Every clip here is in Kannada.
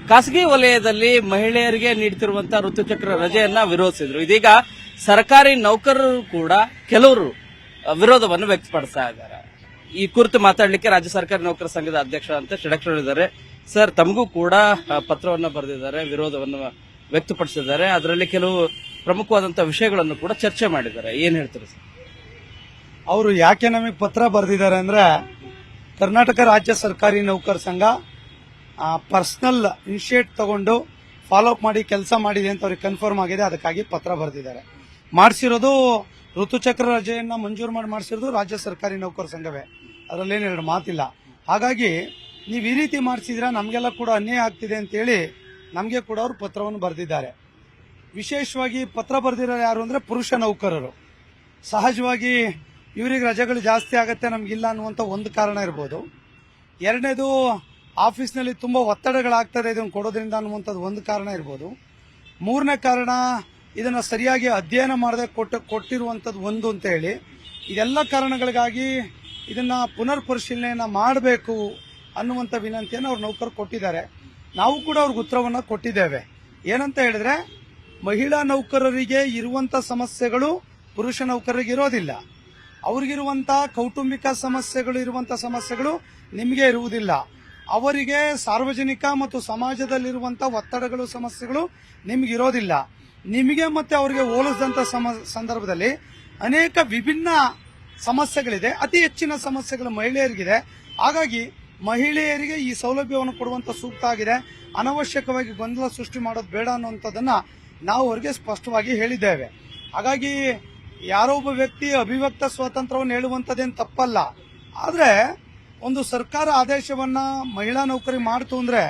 ಖಾಸಗಿ ವಲಯದಲ್ಲಿ ಮಹಿಳೆಯರಿಗೆ ನೀಡುತ್ತಿರುವಂತಹ ಋತುಚಕ್ರ ರಜೆಯನ್ನ ವಿರೋಧಿಸಿದ್ರು. ಇದೀಗ ಸರ್ಕಾರಿ ನೌಕರರು ಕೂಡ ಕೆಲವರು ವಿರೋಧವನ್ನು ವ್ಯಕ್ತಪಡಿಸ್ತಾ ಇದ್ದಾರೆ. ಈ ಕುರಿತು ಮಾತಾಡಲಿಕ್ಕೆ ರಾಜ್ಯ ಸರ್ಕಾರಿ ನೌಕರ ಸಂಘದ ಅಧ್ಯಕ್ಷ ಅಂತ ಷಡಕ್ಷರ ಇದ್ದಾರೆ. ಸರ್, ತಮಗೂ ಕೂಡ ಪತ್ರವನ್ನು ಬರೆದಿದ್ದಾರೆ, ವಿರೋಧವನ್ನು ವ್ಯಕ್ತಪಡಿಸಿದ್ದಾರೆ. ಅದರಲ್ಲಿ ಕೆಲವು ಪ್ರಮುಖವಾದಂತಹ ವಿಷಯಗಳನ್ನು ಕೂಡ ಚರ್ಚೆ ಮಾಡಿದ್ದಾರೆ. ಏನ್ ಹೇಳ್ತಾರೆ ಸರ್? ಅವರು ಯಾಕೆ ನಮಗೆ ಪತ್ರ ಬರೆದಿದ್ದಾರೆ ಅಂದ್ರೆ, ಕರ್ನಾಟಕ ರಾಜ್ಯ ಸರ್ಕಾರಿ ನೌಕರ ಸಂಘ ಪರ್ಸನಲ್ ಇನಿಷಿಯೇಟ್ ತಗೊಂಡು ಫಾಲೋ ಅಪ್ ಮಾಡಿ ಕೆಲಸ ಮಾಡಿದೆ ಅಂತ ಅವ್ರಿಗೆ ಕನ್ಫರ್ಮ್ ಆಗಿದೆ. ಅದಕ್ಕಾಗಿ ಪತ್ರ ಬರೆದಿದ್ದಾರೆ. ಮಾಡಿಸಿರೋದು ಋತುಚಕ್ರ ರಜೆಯನ್ನ ಮಂಜೂರು ಮಾಡಿಸಿರೋದು ರಾಜ್ಯ ಸರ್ಕಾರಿ ನೌಕರ ಸಂಘವೇ, ಅದರಲ್ಲೇನು ಎರಡು ಮಾತಿಲ್ಲ. ಹಾಗಾಗಿ ನೀವು ಈ ರೀತಿ ಮಾಡಿಸಿದ್ರೆ ನಮಗೆಲ್ಲ ಕೂಡ ಅನ್ಯಾಯ ಆಗ್ತಿದೆ ಅಂತೇಳಿ ನಮಗೆ ಕೂಡ ಅವರು ಪತ್ರವನ್ನು ಬರೆದಿದ್ದಾರೆ. ವಿಶೇಷವಾಗಿ ಪತ್ರ ಬರೆದಿರೋರು ಯಾರು ಅಂದ್ರೆ ಪುರುಷ ನೌಕರರು. ಸಹಜವಾಗಿ ಇವರಿಗೆ ರಜೆಗಳು ಜಾಸ್ತಿ ಆಗುತ್ತೆ, ನಮಗಿಲ್ಲ ಅನ್ನುವಂಥ ಒಂದು ಕಾರಣ ಇರ್ಬೋದು. ಎರಡನೇದು, ಆಫೀಸ್ನಲ್ಲಿ ತುಂಬಾ ಒತ್ತಡಗಳಾಗ್ತದೆ ಇದನ್ನು ಕೊಡೋದ್ರಿಂದ ಅನ್ನುವಂಥದ್ದು ಒಂದು ಕಾರಣ ಇರ್ಬೋದು. ಮೂರನೇ ಕಾರಣ, ಇದನ್ನ ಸರಿಯಾಗಿ ಅಧ್ಯಯನ ಮಾಡದೆ ಕೊಟ್ಟಿರುವಂಥದ್ದು ಒಂದು ಅಂತ ಹೇಳಿ. ಇದೆಲ್ಲ ಕಾರಣಗಳಿಗಾಗಿ ಇದನ್ನ ಪುನರ್ ಪರಿಶೀಲನೆಯನ್ನ ಮಾಡಬೇಕು ಅನ್ನುವಂಥ ವಿನಂತಿಯನ್ನು ಅವ್ರ ನೌಕರರು ಕೊಟ್ಟಿದ್ದಾರೆ. ನಾವು ಕೂಡ ಅವ್ರಿಗೆ ಉತ್ತರವನ್ನ ಕೊಟ್ಟಿದ್ದೇವೆ. ಏನಂತ ಹೇಳಿದ್ರೆ, ಮಹಿಳಾ ನೌಕರರಿಗೆ ಇರುವಂತ ಸಮಸ್ಯೆಗಳು ಪುರುಷ ನೌಕರರಿಗೆ ಇರೋದಿಲ್ಲ. ಅವ್ರಿಗಿರುವಂತಹ ಕೌಟುಂಬಿಕ ಸಮಸ್ಯೆಗಳು ಇರುವಂತಹ ಸಮಸ್ಯೆಗಳು ನಿಮಗೆ ಇರುವುದಿಲ್ಲ. ಅವರಿಗೆ ಸಾರ್ವಜನಿಕ ಮತ್ತು ಸಮಾಜದಲ್ಲಿರುವಂತಹ ಒತ್ತಡಗಳು ಸಮಸ್ಯೆಗಳು ನಿಮಗಿರೋದಿಲ್ಲ. ನಿಮಗೆ ಮತ್ತೆ ಅವರಿಗೆ ಹೋಲಿಸಿದಂತ ಸಂದರ್ಭದಲ್ಲಿ ಅನೇಕ ವಿಭಿನ್ನ ಸಮಸ್ಯೆಗಳಿದೆ. ಅತಿ ಹೆಚ್ಚಿನ ಸಮಸ್ಯೆಗಳು ಮಹಿಳೆಯರಿಗಿದೆ. ಹಾಗಾಗಿ ಮಹಿಳೆಯರಿಗೆ ಈ ಸೌಲಭ್ಯವನ್ನು ಕೊಡುವಂತ ಸೂಕ್ತ ಆಗಿದೆ. ಅನವಶ್ಯಕವಾಗಿ ಗೊಂದಲ ಸೃಷ್ಟಿ ಮಾಡೋದು ಬೇಡ ಅನ್ನುವಂಥದ್ದನ್ನ ನಾವು ಅವರಿಗೆ ಸ್ಪಷ್ಟವಾಗಿ ಹೇಳಿದ್ದೇವೆ. ಹಾಗಾಗಿ ಯಾರೋ ಒಬ್ಬ ವ್ಯಕ್ತಿ ಅಭಿವ್ಯಕ್ತ ಸ್ವಾತಂತ್ರ್ಯವನ್ನು ಹೇಳುವಂತದ್ದೇನು ತಪ್ಪಲ್ಲ. ಆದ್ರೆ ಒಂದು ಸರ್ಕಾರ ಆದೇಶವನ್ನ ಮಹಿಳಾ ನೌಕರಿ ಮಾಡ್ತು ಅಂದ್ರೆ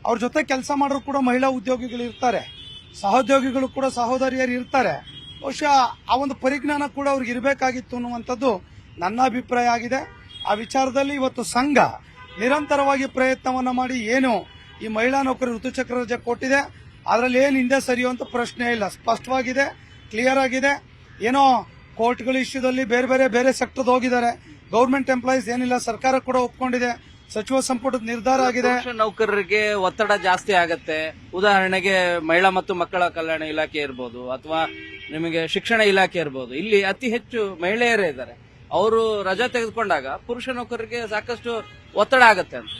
ಅವ್ರ ಜೊತೆ ಕೆಲಸ ಮಾಡೋರು ಕೂಡ ಮಹಿಳಾ ಉದ್ಯೋಗಿಗಳು ಇರ್ತಾರೆ, ಸಹೋದ್ಯೋಗಿಗಳು ಕೂಡ ಸಹೋದರಿಯರು ಇರ್ತಾರೆ. ಬಹುಶಃ ಆ ಒಂದು ಪರಿಜ್ಞಾನ ಕೂಡ ಅವ್ರಿಗೆ ಇರಬೇಕಾಗಿತ್ತು ಅನ್ನುವಂಥದ್ದು ನನ್ನ ಅಭಿಪ್ರಾಯ ಆಗಿದೆ. ಆ ವಿಚಾರದಲ್ಲಿ ಇವತ್ತು ಸಂಘ ನಿರಂತರವಾಗಿ ಪ್ರಯತ್ನವನ್ನ ಮಾಡಿ ಏನು ಈ ಮಹಿಳಾ ನೌಕರಿ ಋತುಚಕ್ರ ರಜೆ ಕೊಟ್ಟಿದೆ, ಅದರಲ್ಲಿ ಏನು ಹಿಂದೆ ಸರಿಯೋ ಅಂತ ಪ್ರಶ್ನೆ ಇಲ್ಲ. ಸ್ಪಷ್ಟವಾಗಿದೆ, ಕ್ಲಿಯರ್ ಆಗಿದೆ. ಏನೋ ಕೋರ್ಟ್ಗಳ ಇಶ್ಯೂದಲ್ಲಿ ಬೇರೆ ಸೆಕ್ಟರ್ ಹೋಗಿದ್ದಾರೆ. ಗೌರ್ಮೆಂಟ್ ಎಂಪ್ಲಾಯೀಸ್ ಏನಿಲ್ಲ, ಸರ್ಕಾರ ಕೂಡ ಒಪ್ಕೊಂಡಿದೆ, ಸಚಿವ ಸಂಪುಟದ ನಿರ್ಧಾರ ಆಗಿದೆ. ನೌಕರರಿಗೆ ಒತ್ತಡ ಜಾಸ್ತಿ ಆಗತ್ತೆ. ಉದಾಹರಣೆಗೆ ಮಹಿಳಾ ಮತ್ತು ಮಕ್ಕಳ ಕಲ್ಯಾಣ ಇಲಾಖೆ ಇರ್ಬೋದು, ಅಥವಾ ನಿಮಗೆ ಶಿಕ್ಷಣ ಇಲಾಖೆ ಇರ್ಬೋದು. ಇಲ್ಲಿ ಅತಿ ಹೆಚ್ಚು ಮಹಿಳೆಯರೇ ಇದ್ದಾರೆ. ಅವರು ರಜಾ ತೆಗೆದುಕೊಂಡಾಗ ಪುರುಷ ನೌಕರರಿಗೆ ಸಾಕಷ್ಟು ಒತ್ತಡ ಆಗತ್ತೆ ಅಂತ.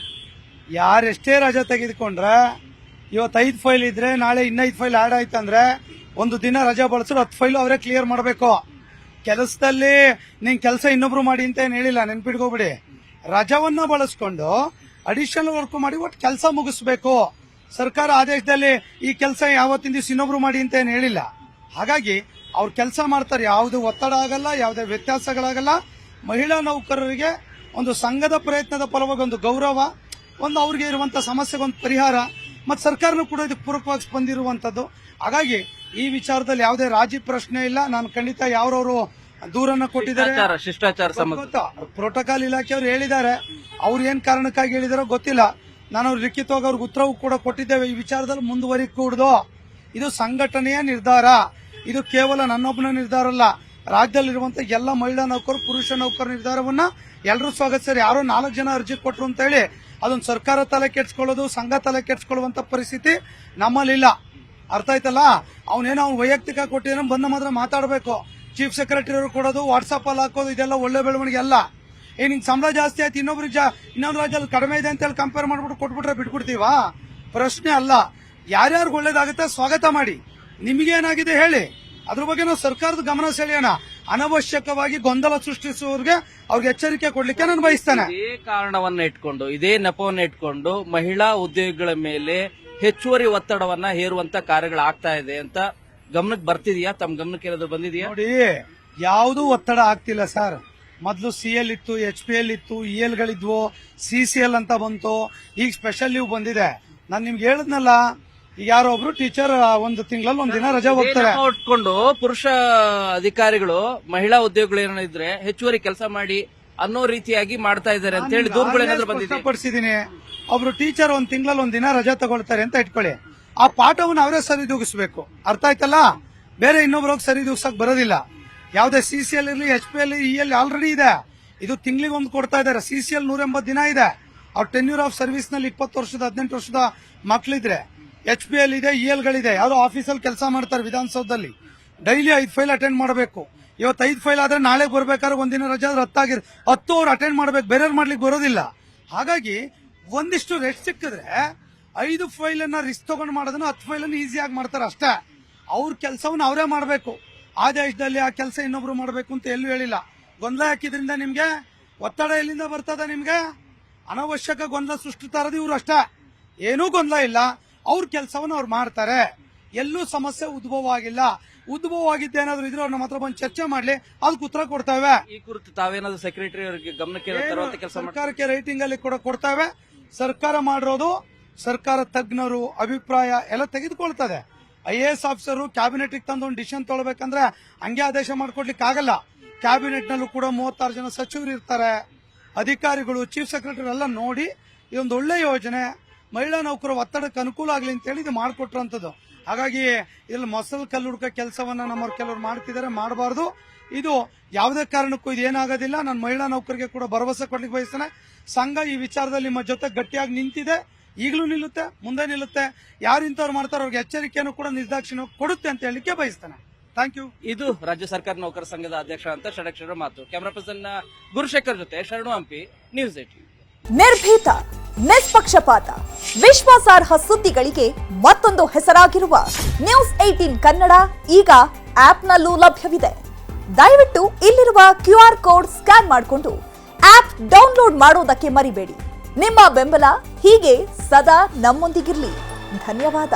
ಯಾರೆಷ್ಟೇ ರಜಾ ತೆಗೆದುಕೊಂಡ್ರೆ, ಇವತ್ತು 5 ಫೈಲ್ ಇದ್ರೆ ನಾಳೆ ಇನ್ನ 5 ಫೈಲ್ ಆಡ್ ಆಯ್ತಂದ್ರೆ ಒಂದು ದಿನ ರಜಾ ಬಳಸಿದ್ರು 10 ಫೈಲ್ ಅವರೇ ಕ್ಲಿಯರ್ ಮಾಡಬೇಕು. ಕೆಲಸದಲ್ಲಿ ನಿನ್ ಕೆಲಸ ಇನ್ನೊಬ್ರು ಮಾಡಿ ಅಂತ ಏನ್ ಹೇಳಿಲ್ಲ, ನೆನ್ಪಿಟ್ಕೋಬಿಡಿ. ರಜಾವನ್ನ ಬಳಸ್ಕೊಂಡು ಅಡಿಷನಲ್ ವರ್ಕ್ ಮಾಡಿ ಒಟ್ಟು ಕೆಲಸ ಮುಗಿಸ್ಬೇಕು. ಸರ್ಕಾರ ಆದೇಶದಲ್ಲಿ ಈ ಕೆಲಸ ಯಾವತ್ತಿನ ದಿವಸ ಇನ್ನೊಬ್ರು ಮಾಡಿ ಅಂತ ಏನ್ ಹೇಳಿಲ್ಲ. ಹಾಗಾಗಿ ಅವ್ರು ಕೆಲಸ ಮಾಡ್ತಾರೆ, ಯಾವುದೇ ಒತ್ತಡ ಆಗಲ್ಲ, ಯಾವುದೇ ವ್ಯತ್ಯಾಸಗಳಾಗಲ್ಲ. ಮಹಿಳಾ ನೌಕರರಿಗೆ ಒಂದು ಸಂಘದ ಪ್ರಯತ್ನದ ಫಲವಾಗಿ ಒಂದು ಗೌರವ, ಒಂದು ಅವ್ರಿಗೆ ಇರುವಂತಹ ಸಮಸ್ಯೆಗೆ ಒಂದು ಪರಿಹಾರ, ಮತ್ತು ಸರ್ಕಾರನೂ ಕೂಡ ಇದಕ್ಕೆ ಪೂರಕವಾಗಿ ಸ್ಪಂದಿರುವಂತದ್ದು. ಹಾಗಾಗಿ ಈ ವಿಚಾರದಲ್ಲಿ ಯಾವುದೇ ರಾಜಿ ಪ್ರಶ್ನೆ ಇಲ್ಲ. ನಾನು ಖಂಡಿತ ಯಾವ್ರವರು ದೂರನ್ನ ಕೊಟ್ಟಿದ್ದಾರೆ, ಶಿಷ್ಟಾಚಾರ ಪ್ರೋಟೋಕಾಲ್ ಇಲಾಖೆಯವರು ಹೇಳಿದ್ದಾರೆ. ಅವ್ರು ಏನ್ ಕಾರಣಕ್ಕಾಗಿ ಹೇಳಿದಾರೋ ಗೊತ್ತಿಲ್ಲ. ನಾನು ಅವ್ರು ಲಿಖಿತವಾಗಿ ಅವ್ರಿಗೆ ಉತ್ತರವೂ ಕೂಡ ಕೊಟ್ಟಿದ್ದೇವೆ. ಈ ವಿಚಾರದಲ್ಲಿ ಮುಂದುವರಿಕೂಡ್ದು. ಇದು ಸಂಘಟನೆಯ ನಿರ್ಧಾರ, ಇದು ಕೇವಲ ನನ್ನೊಬ್ಬನ ನಿರ್ಧಾರ ಅಲ್ಲ. ರಾಜ್ಯದಲ್ಲಿರುವಂತಹ ಎಲ್ಲ ಮಹಿಳಾ ನೌಕರು, ಪುರುಷ ನೌಕರ ನಿರ್ಧಾರವನ್ನ ಎಲ್ಲರೂ ಸ್ವಾಗತಿಸ್ತಾರೆ. ಯಾರೋ 4 ಜನ ಅರ್ಜಿ ಕೊಟ್ರು ಅಂತ ಹೇಳಿ ಅದೊಂದು ಸರ್ಕಾರ ತಲೆ ಕೆಡ್ಸ್ಕೊಳ್ಳೋದು, ಸಂಘ ತಲೆ ಕೆಡ್ಸ್ಕೊಳ್ಳುವಂತ ಪರಿಸ್ಥಿತಿ ನಮ್ಮಲ್ಲಿಲ್ಲ. ಅರ್ಥ ಆಯ್ತಲ್ಲ? ಅವನೇನೋ ಅವ್ನು ವೈಯಕ್ತಿಕ ಕೊಟ್ಟಿದ್ರೆ ಬಂದ ಮಾತ್ರ ಮಾತಾಡಬೇಕು. ಚೀಫ್ ಸೆಕ್ರೆಟರಿ ಅವರು ಕೊಡೋದು, ವಾಟ್ಸ್ಆಪ್ ಅಲ್ಲಿ ಹಾಕೋದು, ಇದೆಲ್ಲ ಒಳ್ಳೆ ಬೆಳವಣಿಗೆ ಅಲ್ಲ. ನಿಂಗೆ ಸಂಬಳ ಜಾಸ್ತಿ ಆಯ್ತು, ಇನ್ನೊಂದು ರಾಜ್ಯದಲ್ಲಿ ಕಡಿಮೆ ಇದೆ ಅಂತ ಹೇಳಿ ಕಂಪೇರ್ ಮಾಡ್ಬಿಟ್ಟು ಕೊಟ್ಬಿಟ್ರೆ ಬಿಟ್ಬಿಡ್ತೀವಾ? ಪ್ರಶ್ನೆ ಅಲ್ಲ. ಯಾರ್ಯಾರು ಒಳ್ಳೇದಾಗುತ್ತೆ ಸ್ವಾಗತ ಮಾಡಿ. ನಿಮಗೇನಾಗಿದೆ ಹೇಳಿ, ಅದ್ರ ಬಗ್ಗೆ ನಾವು ಸರ್ಕಾರದ ಗಮನ ಸೆಳೆಯೋಣ. ಅನವಶ್ಯಕವಾಗಿ ಗೊಂದಲ ಸೃಷ್ಟಿಸುವವರಿಗೆ ಅವ್ರಿಗೆ ಎಚ್ಚರಿಕೆ ಕೊಡ್ಲಿಕ್ಕೆ ನಾನು ಬಯಸ್ತೇನೆ. ಇದೇ ಕಾರಣವನ್ನ ಇಟ್ಕೊಂಡು, ಇದೇ ನೆಪವನ್ನ ಇಟ್ಕೊಂಡು ಮಹಿಳಾ ಉದ್ಯೋಗಿಗಳ ಮೇಲೆ ಹೆಚ್ಚುವರಿ ಒತ್ತಡವನ್ನ ಹೇರುವಂತ ಕಾರ್ಯಗಳಾಗ್ತಾ ಇದೆ ಅಂತ ಗಮನಕ್ಕೆ ಬರ್ತಿದೆಯಾ? ತಮ್ಮ ಗಮನಕ್ಕೆ ಏನಾದ್ರು ಬಂದಿದೆಯಾ? ನೋಡಿ, ಯಾವುದೂ ಒತ್ತಡ ಆಗ್ತಿಲ್ಲ ಸರ್. ಮೊದಲು CL ಇತ್ತು, HPL ಇತ್ತು, EL ಗಳಿದ್ವು, CCL ಅಂತ ಬಂತು, ಈಗ ಸ್ಪೆಷಲ್ ಲೀವ್ ಬಂದಿದೆ. ನಾನು ನಿಮ್ಗೆ ಹೇಳಿದ್ನಲ್ಲ, ಈಗ ಯಾರೋ ಒಬ್ರು ಟೀಚರ್ ಒಂದು ತಿಂಗಳಲ್ಲಿ ಒಂದ್ ದಿನ ರಜೆ ಹೋಗ್ತಾರೆ. ಇಟ್ಕೊಂಡು ಪುರುಷ ಅಧಿಕಾರಿಗಳು ಮಹಿಳಾ ಉದ್ಯೋಗಿಗಳು ಏನಿದ್ರೆ ಹೆಚ್ಚುವರಿ ಕೆಲಸ ಮಾಡಿ ಅನ್ನೋ ರೀತಿಯಾಗಿ ಮಾಡ್ತಾ ಇದ್ದಾರೆ ಅಂತ ಹೇಳಿ ದೂರುಗಳೇನಾದ್ರೂ ಬಂದಿದೆ? ಸ್ಪಷ್ಟಪಡಿಸಿದೀನಿ. ಒಬ್ರು ಟೀಚರ್ ಒಂದ್ ತಿಂಗಳಲ್ಲಿ ಒಂದ್ ದಿನ ರಜೆ ತಗೊಳ್ತಾರೆ ಅಂತ ಇಟ್ಕೊಳ್ಳಿ. ಆ ಪಾಠವನ್ನು ಅವರೇ ಸರಿದೂಗಿಸ್ಬೇಕು. ಅರ್ಥ ಆಯ್ತಲ್ಲ? ಬೇರೆ ಇನ್ನೊಬ್ರು ಸರಿದೂಗ್ಸಕ್ ಬರೋದಿಲ್ಲ. ಯಾವುದೇ CCL ಇರಲಿ, HPL, EL ಆಲ್ರೆಡಿ ಇದೆ. ಇದು ತಿಂಗಳಿಗೆ ಒಂದು ಕೊಡ್ತಾ ಇದ್ದಾರೆ. CCL 180 ದಿನ ಇದೆ. ಅವ್ರ ಟೆನ್ಯೂರ್ ಆಫ್ ಸರ್ವಿಸ್ ನಲ್ಲಿ 20 ವರ್ಷದ 18 ವರ್ಷದ ಮಕ್ಳಿದ್ರೆ HPL ಇದೆ, EL ಗಳಿದೆ. ಯಾವ್ದೋ ಆಫೀಸಲ್ಲಿ ಕೆಲಸ ಮಾಡ್ತಾರೆ ವಿಧಾನಸೌಧದಲ್ಲಿ, ಡೈಲಿ 5 ಫೈಲ್ ಅಟೆಂಡ್ ಮಾಡಬೇಕು. ಇವತ್ತು 5 ಫೈಲ್ ಆದ್ರೆ ನಾಳೆ ಬರ್ಬೇಕಾದ್ರೆ ಒಂದಿನ ರಜೆ ಆದ್ರೆ 10 ಅವ್ರು ಅಟೆಂಡ್ ಮಾಡ್ಬೇಕು, ಬೇರೆಯವ್ರು ಮಾಡ್ಲಿಕ್ಕೆ ಬರೋದಿಲ್ಲ. ಹಾಗಾಗಿ ಒಂದಿಷ್ಟು ರೆಸ್ಟ್ ಸಿಕ್ಕಿದ್ರೆ 5 ಫೈಲ್ ಅನ್ನ ರಿಸ್ಕ್ ತಗೊಂಡು ಮಾಡೋದನ್ನ 10 ಫೈಲ್ ಅನ್ನು ಈಸಿಯಾಗಿ ಮಾಡ್ತಾರೆ ಅಷ್ಟೇ. ಅವ್ರ ಕೆಲಸವನ್ನ ಅವರೇ ಮಾಡಬೇಕು. ಆದೇಶದಲ್ಲಿ ಆ ಕೆಲಸ ಇನ್ನೊಬ್ರು ಮಾಡಬೇಕು ಅಂತ ಎಲ್ಲೂ ಹೇಳಿಲ್ಲ. ಗೊಂದಲ ಹಾಕಿದ್ರಿಂದ ನಿಮ್ಗೆ ಒತ್ತಡ ಎಲ್ಲಿಂದ ಬರ್ತದ? ನಿಮ್ಗೆ ಅನವಶ್ಯಕ ಗೊಂದಲ ಸೃಷ್ಟಿಸ್ತಾ ಇರೋದು ಇವ್ರು ಅಷ್ಟೇ. ಏನೂ ಗೊಂದಲ ಇಲ್ಲ, ಅವ್ರ ಕೆಲಸವನ್ನ ಅವ್ರು ಮಾಡ್ತಾರೆ. ಎಲ್ಲೂ ಸಮಸ್ಯೆ ಉದ್ಭವ ಆಗಿಲ್ಲ. ಉದ್ಭವ ಆಗಿದ್ದೇನಾದ್ರೂ ಇದ್ರೆ ಅವ್ರು ನಮ್ಮ ಹತ್ರ ಬಂದು ಚರ್ಚೆ ಮಾಡ್ಲಿ, ಅದಕ್ಕೆ ಉತ್ತರ ಕೊಡ್ತೇವೆ. ಈ ಕುರಿತು ತಾವೇನಾದ್ರೂ ಸೆಕ್ರೆಟರಿ ಅವರಿಗೆ ಗಮನಕ್ಕೆ ತರುವಂತ ಕೆಲಸ ಸರ್ಕಾರಕ್ಕೆ ರೈಟಿಂಗ್ ಅಲ್ಲಿ ಕೂಡ ಕೊಡ್ತೇವೆ. ಸರ್ಕಾರ ಮಾಡಿರೋದು ಸರ್ಕಾರ ತಜ್ಞರು ಅಭಿಪ್ರಾಯ ಎಲ್ಲ ತೆಗೆದುಕೊಳ್ತದೆ. IAS ಆಫೀಸರು ಕ್ಯಾಬಿನೆಟ್ ತಂದು ಒಂದು ಡಿಸಿಷನ್ ತಗೊಳ್ಬೇಕಂದ್ರೆ ಹಂಗೆ ಆದೇಶ ಮಾಡ್ಕೊಡ್ಲಿಕ್ಕೆ ಆಗಲ್ಲ. ಕ್ಯಾಬಿನೆಟ್ ನಲ್ಲೂ ಕೂಡ 36 ಜನ ಸಚಿವರು ಇರ್ತಾರೆ, ಅಧಿಕಾರಿಗಳು, ಚೀಫ್ ಸೆಕ್ರೆಟರಿ ಎಲ್ಲ ನೋಡಿ ಇದೊಂದು ಒಳ್ಳೆ ಯೋಜನೆ, ಮಹಿಳಾ ನೌಕರ ಒತ್ತಡಕ್ಕೆ ಅನುಕೂಲ ಆಗಲಿ ಅಂತ ಹೇಳಿ ಇದು ಮಾಡಿಕೊಟ್ರಂಥದ್ದು. ಹಾಗಾಗಿ ಇಲ್ಲಿ ಮೊಸಲ್ ಕಲ್ಲು ಹುಡುಕ ಕೆಲಸವನ್ನ ನಮ್ಮವ್ರು ಕೆಲವರು ಮಾಡ್ತಿದ್ದಾರೆ, ಮಾಡಬಾರ್ದು. ಇದು ಯಾವುದೇ ಕಾರಣಕ್ಕೂ ಇದು ಏನಾಗೋದಿಲ್ಲ. ನಾನು ಮಹಿಳಾ ನೌಕರಿಗೆ ಕೂಡ ಭರವಸೆ ಕೊಡ್ಲಿಕ್ಕೆ ಬಯಸ್ತೇನೆ. ಸಂಘ ಈ ವಿಚಾರದಲ್ಲಿ ನಿಮ್ಮ ಜೊತೆ ಗಟ್ಟಿಯಾಗಿ ನಿಂತಿದೆ, ಈಗಲೂ ನಿಲ್ಲುತ್ತೆ, ಮುಂದೆ ನಿಲ್ಲುತ್ತೆ. ಯಾರು ಇಂಥವ್ರು ಮಾಡ್ತಾರೋ ಅವ್ರಿಗೆ ಎಚ್ಚರಿಕೆಯನ್ನು ಕೂಡ ನಿರ್ದಾಕ್ಷಿಣ್ಯ ಕೊಡುತ್ತೆ ಅಂತ ಹೇಳಲಿಕ್ಕೆ ಬಯಸ್ತೇನೆ. Thank you. ಇದು ರಾಜ್ಯ ಸರ್ಕಾರ ನೌಕರ ಸಂಘದ ಅಧ್ಯಕ್ಷ ಅಂತ ಷಡಕ್ಷರ ಮಾತು. ಕ್ಯಾಮರಾ ಪರ್ಸನ್ ಗುರುಶೇಖರ್ ಜೊತೆ ಶರಣು ಹಂಪಿ, ನ್ಯೂಸ್ 18. ನಿರ್ಭೀತ, ನಿಷ್ಪಕ್ಷಪಾತ, ವಿಶ್ವಾಸಾರ್ಹ ಸುದ್ದಿಗಳಿಗೆ ಮತ್ತೊಂದು ಹೆಸರಾಗಿರುವ ನ್ಯೂಸ್ 18 ಕನ್ನಡ ಈಗ ಆಪ್ನಲ್ಲೂ ಲಭ್ಯವಿದೆ. ದಯವಿಟ್ಟು ಇಲ್ಲಿರುವ QR ಕೋಡ್ ಸ್ಕ್ಯಾನ್ ಮಾಡಿಕೊಂಡು ಆಪ್ ಡೌನ್ಲೋಡ್ ಮಾಡೋದಕ್ಕೆ ಮರಿಬೇಡಿ. ನಿಮ್ಮ ಬೆಂಬಲ ಹೀಗೆ ಸದಾ ನಮ್ಮೊಂದಿಗಿರಲಿ. ಧನ್ಯವಾದ.